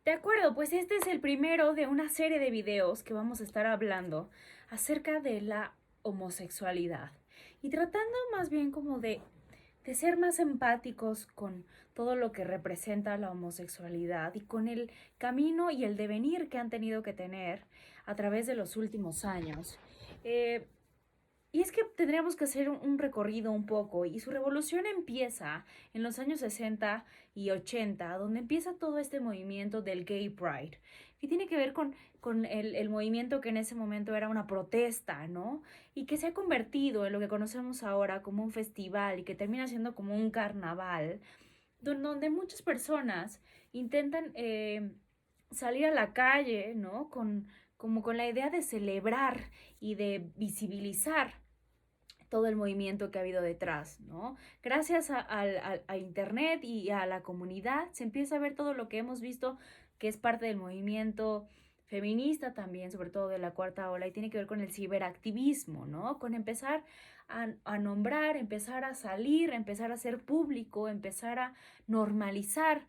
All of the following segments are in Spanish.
De acuerdo, pues este es el primero de una serie de videos que vamos a estar hablando acerca de la homosexualidad y tratando más bien como de ser más empáticos con todo lo que representa la homosexualidad y con el camino y el devenir que han tenido que tener a través de los últimos años. Eh, y es que tendríamos que hacer un recorrido un poco, y su revolución empieza en los años 60 y 80, donde empieza todo este movimiento del Gay Pride, que tiene que ver con el movimiento que en ese momento era una protesta, ¿no? Y que se ha convertido en lo que conocemos ahora como un festival y que termina siendo como un carnaval, donde muchas personas intentan salir a la calle, ¿no? Como con la idea de celebrar y de visibilizar todo el movimiento que ha habido detrás, ¿no? Gracias a Internet y a la comunidad se empieza a ver todo lo que hemos visto que es parte del movimiento feminista también, sobre todo de la cuarta ola, y tiene que ver con el ciberactivismo, ¿no? Con empezar a nombrar, empezar a salir, empezar a ser público, empezar a normalizar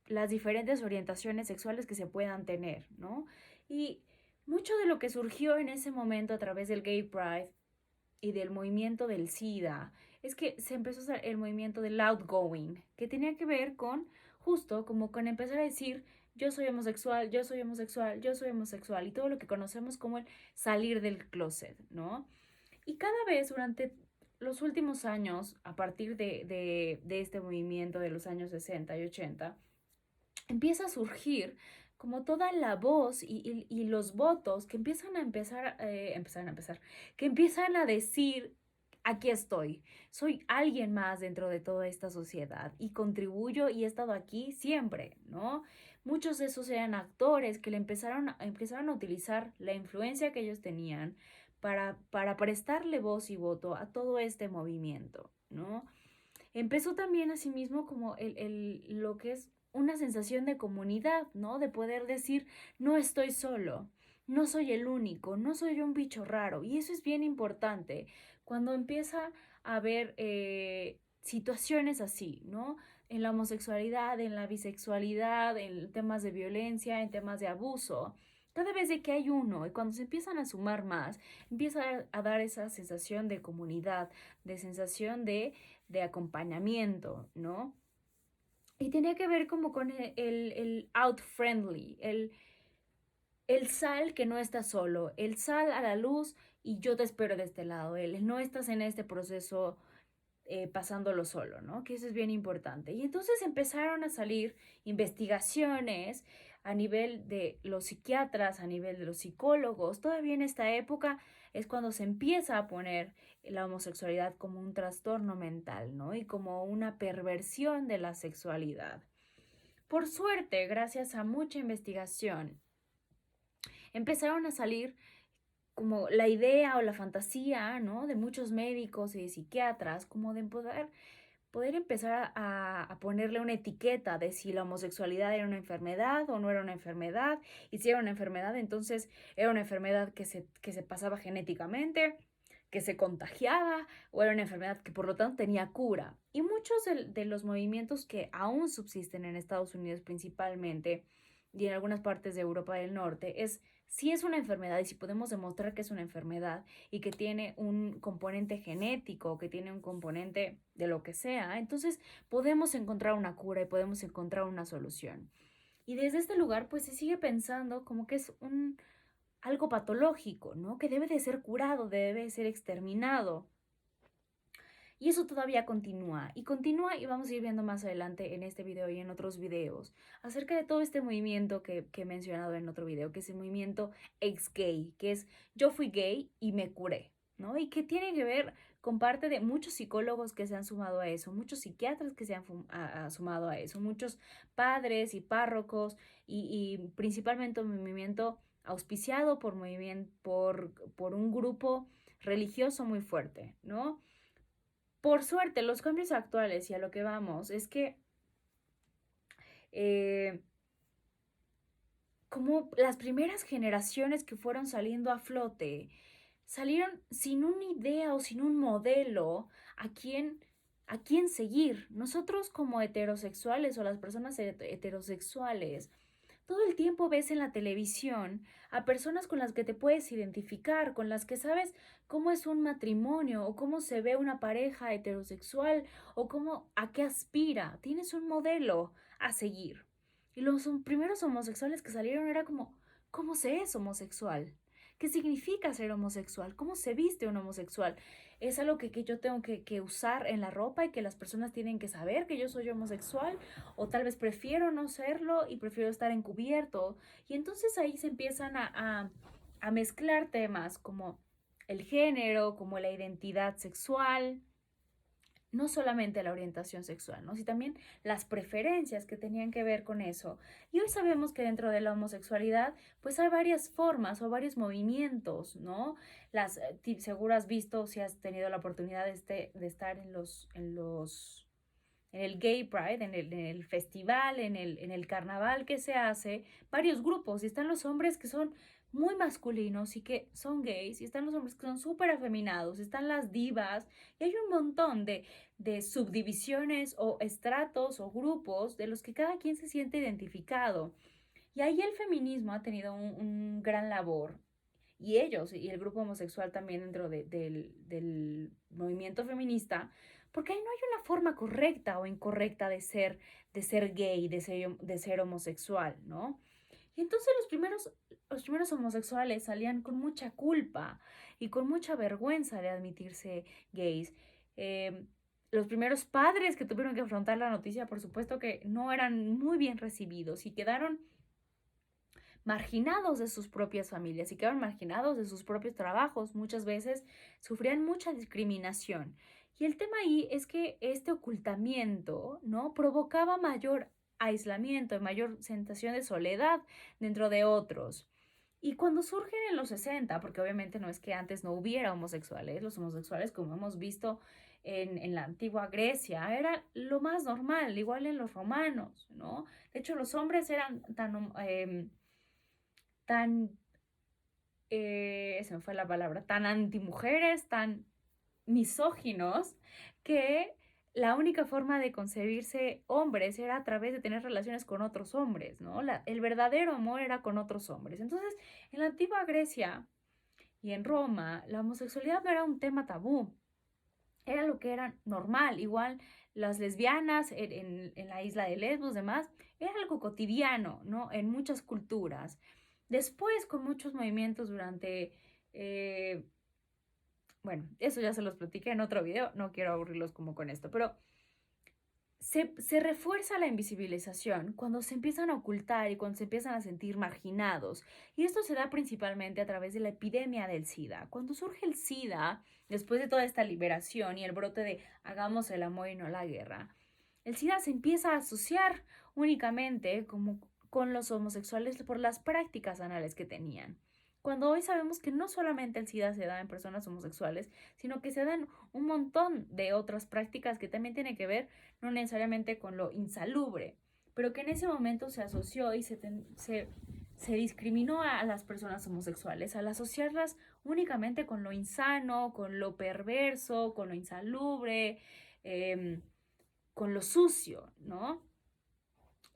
las diferentes orientaciones sexuales que se puedan tener, ¿no? Y mucho de lo que surgió en ese momento a través del Gay Pride y del movimiento del SIDA es que se empezó a hacer el movimiento del outgoing, que tenía que ver con justo como con empezar a decir yo soy homosexual, yo soy homosexual, yo soy homosexual y todo lo que conocemos como el salir del closet, ¿no? Y cada vez durante los últimos años, a partir de este movimiento de los años 60 y 80, empieza a surgir como toda la voz y los votos que que empiezan a decir, aquí estoy, soy alguien más dentro de toda esta sociedad y contribuyo y he estado aquí siempre, ¿no? Muchos de esos eran actores que empezaron a utilizar la influencia que ellos tenían para prestarle voz y voto a todo este movimiento, ¿no? Empezó también asimismo como lo que es una sensación de comunidad, ¿no? De poder decir, no estoy solo, no soy el único, no soy un bicho raro. Y eso es bien importante cuando empieza a haber situaciones así, ¿no? En la homosexualidad, en la bisexualidad, en temas de violencia, en temas de abuso. Cada vez de que hay uno y cuando se empiezan a sumar más, empieza a dar esa sensación de comunidad, de sensación de acompañamiento, ¿no? Y tenía que ver como con el out friendly, el sal que no está solo, el sal a la luz y yo te espero de este lado, el no estás en este proceso pasándolo solo, ¿no? Que eso es bien importante. Y entonces empezaron a salir investigaciones a nivel de los psiquiatras, a nivel de los psicólogos. Todavía en esta época es cuando se empieza a poner la homosexualidad como un trastorno mental, ¿no? Y como una perversión de la sexualidad. Por suerte, gracias a mucha investigación, empezaron a salir como la idea o la fantasía, ¿no? De muchos médicos y de psiquiatras, como de poder empezar a ponerle una etiqueta de si la homosexualidad era una enfermedad o no era una enfermedad, y si era una enfermedad, entonces era una enfermedad que se pasaba genéticamente, que se contagiaba, o era una enfermedad que por lo tanto tenía cura. Y muchos de los movimientos que aún subsisten en Estados Unidos principalmente, y en algunas partes de Europa del Norte, es si es una enfermedad y si podemos demostrar que es una enfermedad y que tiene un componente genético, que tiene un componente de lo que sea, entonces podemos encontrar una cura y podemos encontrar una solución. Y desde este lugar, pues se sigue pensando como que es algo patológico, ¿no? Que debe de ser curado, debe de ser exterminado. Y eso todavía continúa y vamos a ir viendo más adelante en este video y en otros videos acerca de todo este movimiento que he mencionado en otro video, que es el movimiento ex-gay, que es yo fui gay y me curé, ¿no? Y que tiene que ver con parte de muchos psicólogos que se han sumado a eso, muchos psiquiatras que se han sumado a eso, muchos padres y párrocos y principalmente un movimiento auspiciado por un grupo religioso muy fuerte, ¿no? Por suerte, los cambios actuales y a lo que vamos es que eh, como las primeras generaciones que fueron saliendo a flote, salieron sin una idea o sin un modelo a quien a quién seguir. Nosotros como heterosexuales o las personas heterosexuales, todo el tiempo ves en la televisión a personas con las que te puedes identificar, con las que sabes cómo es un matrimonio o cómo se ve una pareja heterosexual o cómo a qué aspira. Tienes un modelo a seguir. Y los primeros homosexuales que salieron era como, ¿cómo se es homosexual? ¿Qué significa ser homosexual? ¿Cómo se viste un homosexual? ¿Es algo que yo tengo que usar en la ropa y que las personas tienen que saber que yo soy homosexual? O tal vez prefiero no serlo y prefiero estar encubierto. Y entonces ahí se empiezan a mezclar temas como el género, como la identidad sexual, no solamente la orientación sexual, ¿no? Sino también las preferencias que tenían que ver con eso. Y hoy sabemos que dentro de la homosexualidad, pues hay varias formas o varios movimientos, ¿no? Seguro has visto, si has tenido la oportunidad de estar en el Gay Pride, en el festival, en el carnaval que se hace, varios grupos, y están los hombres que son muy masculinos y que son gays, y están los hombres que son súper afeminados, están las divas, y hay un montón de subdivisiones o estratos o grupos de los que cada quien se siente identificado. Y ahí el feminismo ha tenido un gran labor, y ellos, y el grupo homosexual también dentro del movimiento feminista, porque ahí no hay una forma correcta o incorrecta de ser gay, de ser homosexual, ¿no? Y entonces los primeros homosexuales salían con mucha culpa y con mucha vergüenza de admitirse gays. Eh, los primeros padres que tuvieron que afrontar la noticia, por supuesto que no eran muy bien recibidos y quedaron marginados de sus propias familias y quedaron marginados de sus propios trabajos. Muchas veces sufrían mucha discriminación. Y el tema ahí es que este ocultamiento, ¿no? Provocaba mayor aislamiento, mayor sensación de soledad dentro de otros. Y cuando surgen en los 60, porque obviamente no es que antes no hubiera homosexuales, los homosexuales, como hemos visto en la antigua Grecia, era lo más normal, igual en los romanos, ¿no? De hecho, los hombres eran tan, se me fue la palabra, tan antimujeres, tan misóginos, que la única forma de concebirse hombres era a través de tener relaciones con otros hombres, ¿no? El verdadero amor era con otros hombres. Entonces, en la antigua Grecia y en Roma, la homosexualidad no era un tema tabú, era lo que era normal. Igual las lesbianas en la isla de Lesbos, demás, era algo cotidiano, ¿no? En muchas culturas. Después, con muchos movimientos eh, bueno, eso ya se los platiqué en otro video, no quiero aburrirlos como con esto, pero se refuerza la invisibilización cuando se empiezan a ocultar y cuando se empiezan a sentir marginados. Y esto se da principalmente a través de la epidemia del SIDA. Cuando surge el SIDA, después de toda esta liberación y el brote de hagamos el amor y no la guerra, el SIDA se empieza a asociar únicamente como con los homosexuales por las prácticas anales que tenían. Cuando hoy sabemos que no solamente el SIDA se da en personas homosexuales, sino que se dan un montón de otras prácticas que también tienen que ver no necesariamente con lo insalubre, pero que en ese momento se asoció y se discriminó a las personas homosexuales al asociarlas únicamente con lo insano, con lo perverso, con lo insalubre, con lo sucio, ¿no?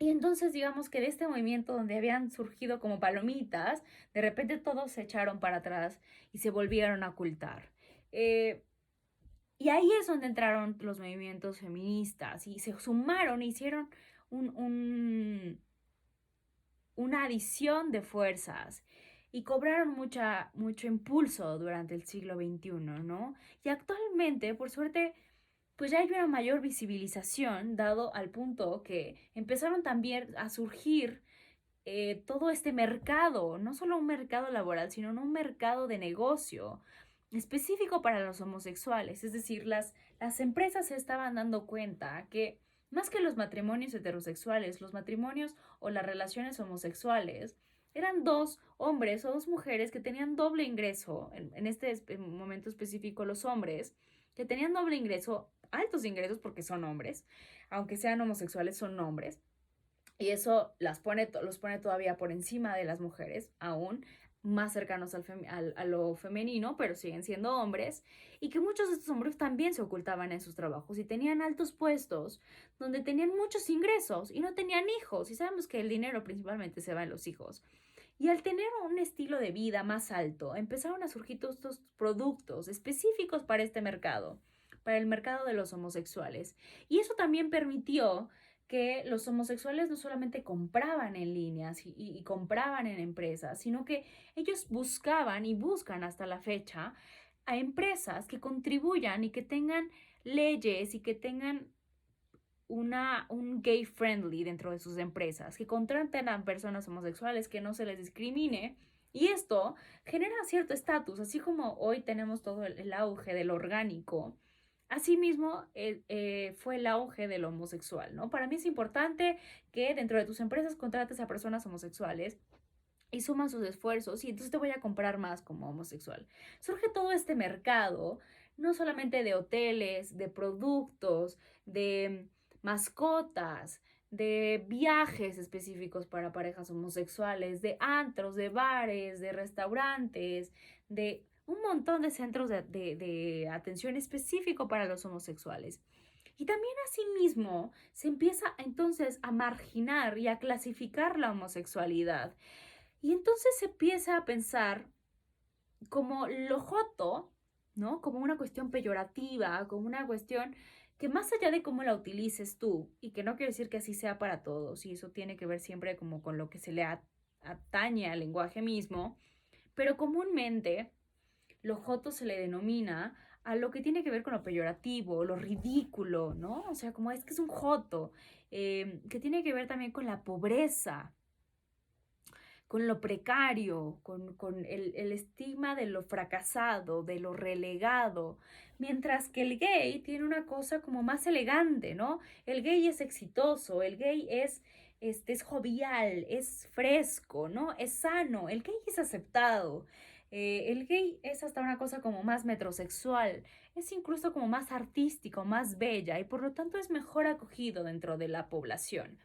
Y entonces digamos que de este movimiento donde habían surgido como palomitas, de repente todos se echaron para atrás y se volvieron a ocultar. Eh, y ahí es donde entraron los movimientos feministas y se sumaron, hicieron un, un, una adición de fuerzas y cobraron mucho impulso durante el siglo XXI, ¿no? Y actualmente, por suerte, pues ya hay una mayor visibilización, dado al punto que empezaron también a surgir todo este mercado, no solo un mercado laboral, sino un mercado de negocio específico para los homosexuales. Es decir, las empresas se estaban dando cuenta que más que los matrimonios heterosexuales, los matrimonios o las relaciones homosexuales eran dos hombres o dos mujeres que tenían doble ingreso, en este momento específico los hombres, que tenían doble ingreso, altos ingresos porque son hombres, aunque sean homosexuales son hombres, y eso los pone todavía por encima de las mujeres, aún, más cercanos a lo femenino, pero siguen siendo hombres, y que muchos de estos hombres también se ocultaban en sus trabajos y tenían altos puestos donde tenían muchos ingresos y no tenían hijos, y sabemos que el dinero principalmente se va en los hijos. Y al tener un estilo de vida más alto, empezaron a surgir todos estos productos específicos para este mercado, para el mercado de los homosexuales. Y eso también permitió que los homosexuales no solamente compraban en líneas y compraban en empresas, sino que ellos buscaban y buscan hasta la fecha a empresas que contribuyan y que tengan leyes y que tengan un gay friendly dentro de sus empresas, que contraten a personas homosexuales, que no se les discrimine. Y esto genera cierto estatus, así como hoy tenemos todo el auge del orgánico. Asimismo, fue el auge del homosexual, ¿no? Para mí es importante que dentro de tus empresas contrates a personas homosexuales y suman sus esfuerzos y entonces te voy a comprar más como homosexual. Surge todo este mercado, no solamente de hoteles, de productos, de mascotas, de viajes específicos para parejas homosexuales, de antros, de bares, de restaurantes, de un montón de centros de atención específico para los homosexuales. Y también asimismo se empieza entonces a marginar y a clasificar la homosexualidad. Y entonces se empieza a pensar como lo joto, ¿no? Como una cuestión peyorativa, como una cuestión que más allá de cómo la utilices tú, y que no quiero decir que así sea para todos, y eso tiene que ver siempre como con lo que se le atañe al lenguaje mismo, pero comúnmente lo joto se le denomina a lo que tiene que ver con lo peyorativo, lo ridículo, ¿no? O sea, como es que es un joto, que tiene que ver también con la pobreza, con lo precario, con el estigma de lo fracasado, de lo relegado, mientras que el gay tiene una cosa como más elegante, ¿no? El gay es exitoso, el gay es jovial, es fresco, ¿no? Es sano, el gay es aceptado. El gay es hasta una cosa como más metrosexual, es incluso como más artístico, más bella y por lo tanto es mejor acogido dentro de la población.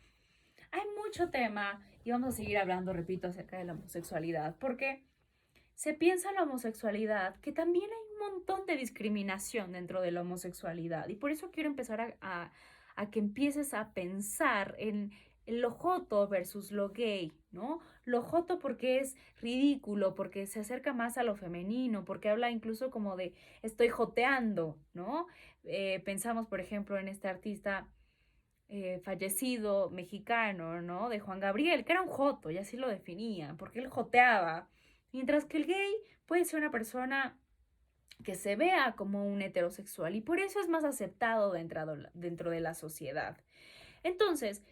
Hay mucho tema y vamos a seguir hablando, repito, acerca de la homosexualidad, porque se piensa en la homosexualidad que también hay un montón de discriminación dentro de la homosexualidad y por eso quiero empezar a que empieces a pensar en lo joto versus lo gay, ¿no? Lo joto porque es ridículo, porque se acerca más a lo femenino, porque habla incluso como de estoy joteando, ¿no? Pensamos, por ejemplo, en este artista fallecido mexicano, ¿no? De Juan Gabriel, que era un joto, y así lo definía, porque él joteaba. Mientras que el gay puede ser una persona que se vea como un heterosexual y por eso es más aceptado dentro de la sociedad. Entonces,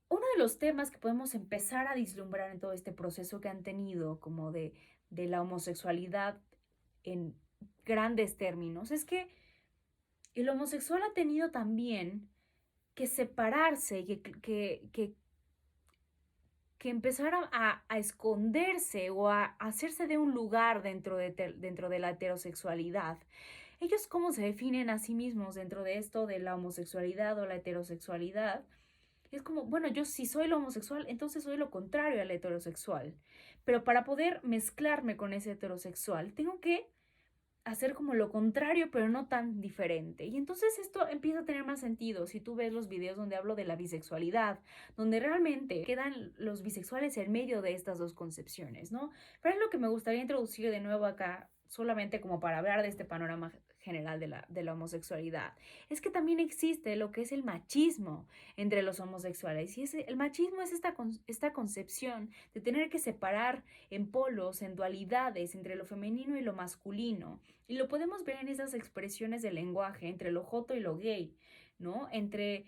uno de los temas que podemos empezar a vislumbrar en todo este proceso que han tenido como de la homosexualidad en grandes términos es que el homosexual ha tenido también que separarse y que empezar a esconderse o a hacerse de un lugar dentro de la heterosexualidad. Ellos cómo se definen a sí mismos dentro de esto de la homosexualidad o la heterosexualidad. Es como, bueno, yo si soy lo homosexual, entonces soy lo contrario al heterosexual. Pero para poder mezclarme con ese heterosexual, tengo que hacer como lo contrario, pero no tan diferente. Y entonces esto empieza a tener más sentido si tú ves los videos donde hablo de la bisexualidad, donde realmente quedan los bisexuales en medio de estas dos concepciones, ¿no? Pero es lo que me gustaría introducir de nuevo acá, solamente como para hablar de este panorama general de la homosexualidad, es que también existe lo que es el machismo entre los homosexuales. Y el machismo es esta concepción de tener que separar en polos, en dualidades entre lo femenino y lo masculino. Y lo podemos ver en esas expresiones del lenguaje, entre lo joto y lo gay, ¿no? Entre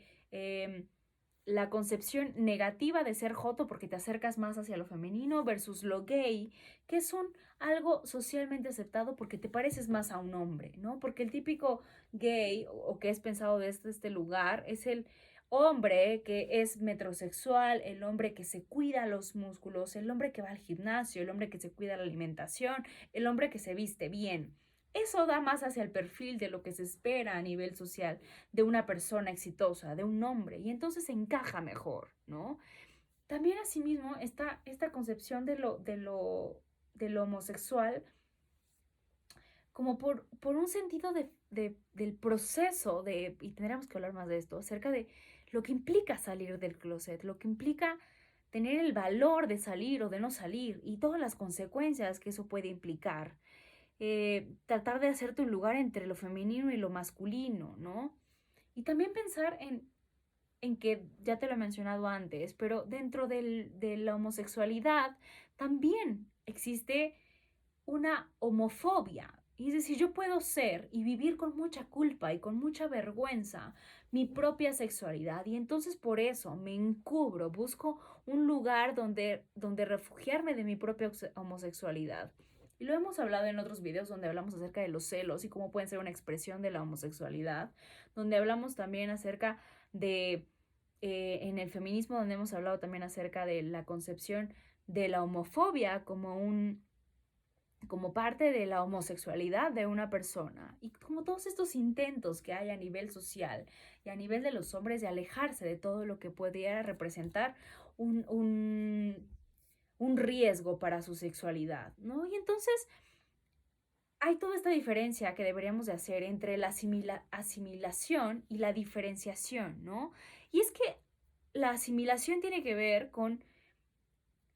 la concepción negativa de ser joto porque te acercas más hacia lo femenino versus lo gay, que es algo socialmente aceptado porque te pareces más a un hombre, ¿no? Porque el típico gay o que es pensado desde este lugar es el hombre que es metrosexual, el hombre que se cuida los músculos, el hombre que va al gimnasio, el hombre que se cuida la alimentación, el hombre que se viste bien. Eso da más hacia el perfil de lo que se espera a nivel social de una persona exitosa, de un hombre, y entonces encaja mejor, ¿no? también asimismo está esta concepción de lo homosexual como por un sentido del proceso y tendríamos que hablar más de esto, acerca de lo que implica salir del closet, lo que implica tener el valor de salir o de no salir y todas las consecuencias que eso puede implicar. Tratar de hacerte un lugar entre lo femenino y lo masculino, ¿no? Y también pensar en que, ya te lo he mencionado antes, pero dentro de la homosexualidad también existe una homofobia. Y es decir, yo puedo ser y vivir con mucha culpa y con mucha vergüenza mi propia sexualidad y entonces por eso me encubro, busco un lugar donde refugiarme de mi propia homosexualidad. Y lo hemos hablado en otros videos donde hablamos acerca de los celos y cómo pueden ser una expresión de la homosexualidad, donde hablamos también acerca de, en el feminismo, donde hemos hablado también acerca de la concepción de la homofobia como parte de la homosexualidad de una persona y como todos estos intentos que hay a nivel social y a nivel de los hombres de alejarse de todo lo que pudiera representar un riesgo para su sexualidad, ¿no? Y entonces hay toda esta diferencia que deberíamos de hacer entre la asimilación y la diferenciación, ¿no? Y es que la asimilación tiene que ver con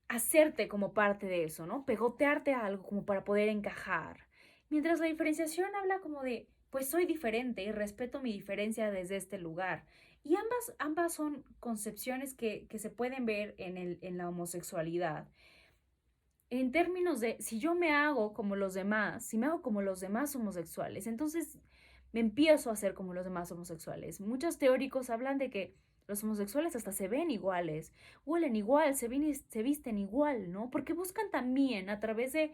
hacerte como parte de eso, ¿no? Pegotearte a algo como para poder encajar. Mientras la diferenciación habla como de, pues soy diferente y respeto mi diferencia desde este lugar. Y ambas son concepciones que se pueden ver en la homosexualidad. En términos de, si yo me hago como los demás, si me hago como los demás homosexuales, entonces me empiezo a hacer como los demás homosexuales. Muchos teóricos hablan de que los homosexuales hasta se ven iguales, huelen igual, se visten igual, ¿no? Porque buscan también a través de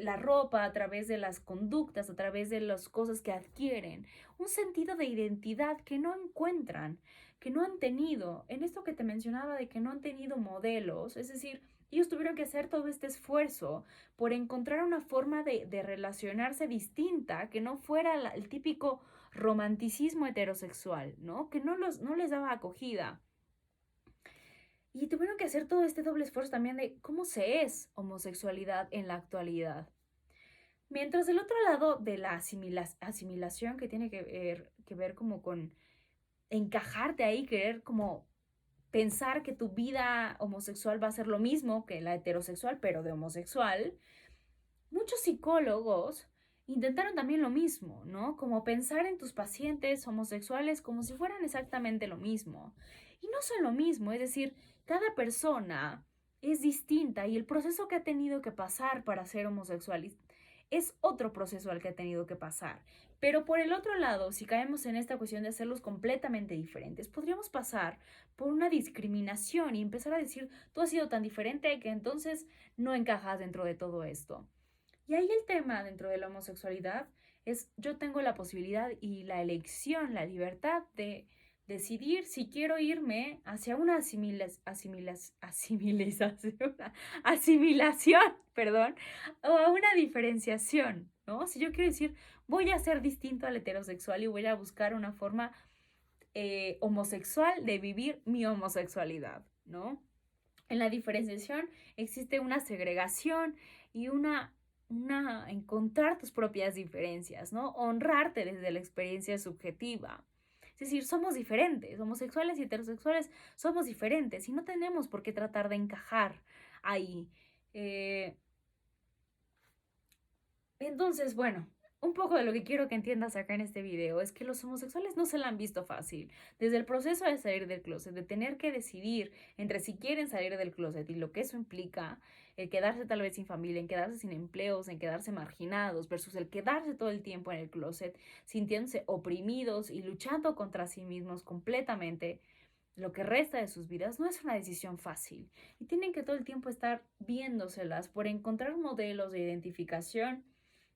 la ropa, a través de las conductas, a través de las cosas que adquieren, un sentido de identidad que no encuentran, que no han tenido. En esto que te mencionaba de que no han tenido modelos, es decir, ellos tuvieron que hacer todo este esfuerzo por encontrar una forma de relacionarse distinta, que no fuera el típico romanticismo heterosexual, ¿no? Que no les daba acogida. Y tuvieron que hacer todo este doble esfuerzo también de cómo se es homosexualidad en la actualidad. Mientras del otro lado de la asimilación que tiene que ver como con encajarte ahí, querer como pensar que tu vida homosexual va a ser lo mismo que la heterosexual, pero de homosexual, muchos psicólogos intentaron también lo mismo, ¿no? Como pensar en tus pacientes homosexuales como si fueran exactamente lo mismo. Y no son lo mismo, es decir, cada persona es distinta y el proceso que ha tenido que pasar para ser homosexual es otro proceso al que ha tenido que pasar. Pero por el otro lado, si caemos en esta cuestión de hacerlos completamente diferentes, podríamos pasar por una discriminación y empezar a decir, tú has sido tan diferente que entonces no encajas dentro de todo esto. Y ahí el tema dentro de la homosexualidad es yo tengo la posibilidad y la elección, la libertad de decidir si quiero irme hacia una asimilación, perdón, o a una diferenciación, ¿no? Si yo quiero decir, voy a ser distinto al heterosexual y voy a buscar una forma homosexual de vivir mi homosexualidad, ¿no? En la diferenciación existe una segregación y encontrar tus propias diferencias, ¿no? Honrarte desde la experiencia subjetiva. Es decir, somos diferentes, homosexuales y heterosexuales somos diferentes y no tenemos por qué tratar de encajar ahí. Entonces, bueno, un poco de lo que quiero que entiendas acá en este video es que los homosexuales no se la han visto fácil. Desde el proceso de salir del closet, de tener que decidir entre si quieren salir del closet y lo que eso implica, el quedarse tal vez sin familia, en quedarse sin empleos, en quedarse marginados, versus el quedarse todo el tiempo en el closet, sintiéndose oprimidos y luchando contra sí mismos completamente. Lo que resta de sus vidas no es una decisión fácil y tienen que todo el tiempo estar viéndoselas por encontrar modelos de identificación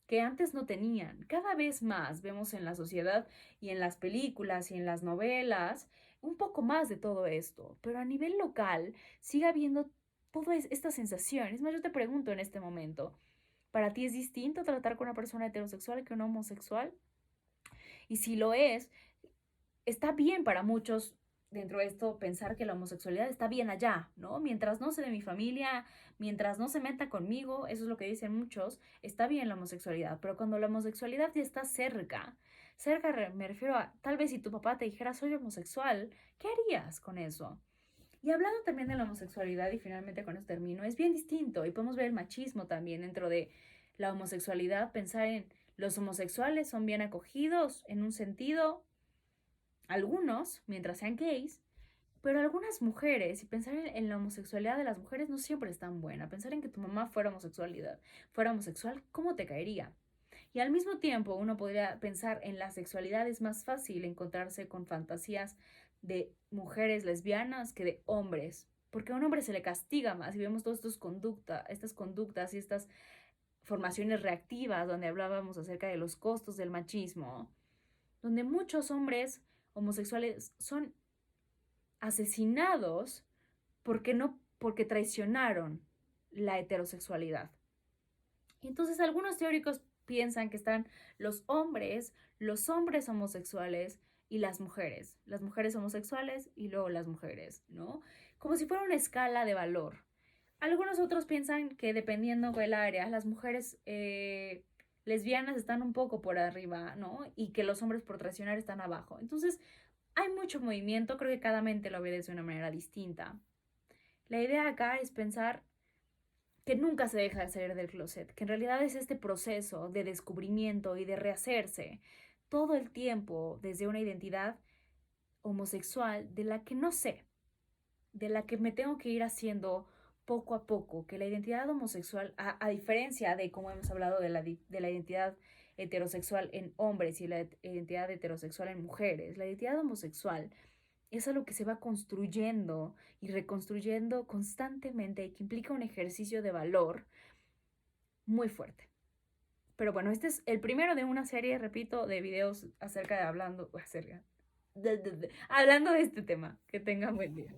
que antes no tenían. Cada vez más vemos en la sociedad y en las películas y en las novelas un poco más de todo esto, pero a nivel local sigue habiendo toda esta sensación. Es más, yo te pregunto en este momento, ¿para ti es distinto tratar con una persona heterosexual que una homosexual? Y si lo es, está bien para muchos dentro de esto pensar que la homosexualidad está bien allá, ¿no? Mientras no sea de mi familia, mientras no se meta conmigo, eso es lo que dicen muchos, está bien la homosexualidad, pero cuando la homosexualidad ya está cerca, me refiero a, tal vez si tu papá te dijera soy homosexual, ¿qué harías con eso? Y hablando también de la homosexualidad, y finalmente con esto termino, es bien distinto y podemos ver el machismo también dentro de la homosexualidad, pensar en los homosexuales son bien acogidos en un sentido, algunos, mientras sean gays, pero algunas mujeres, y pensar en la homosexualidad de las mujeres no siempre es tan buena. Pensar en que tu mamá fuera homosexual, ¿cómo te caería? Y al mismo tiempo uno podría pensar en la sexualidad, es más fácil encontrarse con fantasías de mujeres lesbianas que de hombres, porque a un hombre se le castiga más y vemos todas estas conductas y estas formaciones reactivas donde hablábamos acerca de los costos del machismo, donde muchos hombres homosexuales son asesinados porque traicionaron la heterosexualidad. Y entonces algunos teóricos piensan que están los hombres homosexuales y las mujeres homosexuales y luego las mujeres, ¿no? Como si fuera una escala de valor. Algunos otros piensan que dependiendo del área, las mujeres lesbianas están un poco por arriba, ¿no? Y que los hombres por traicionar están abajo. Entonces, hay mucho movimiento, creo que cada mente lo ve de una manera distinta. La idea acá es pensar que nunca se deja de salir del closet, que en realidad es este proceso de descubrimiento y de rehacerse todo el tiempo desde una identidad homosexual de la que no sé, de la que me tengo que ir haciendo poco a poco, que la identidad homosexual, a diferencia de como hemos hablado de la identidad heterosexual en hombres y la identidad heterosexual en mujeres, la identidad homosexual es algo que se va construyendo y reconstruyendo constantemente y que implica un ejercicio de valor muy fuerte. Pero bueno, este es el primero de una serie, repito, de videos hablando de este tema. Que tengan buen día.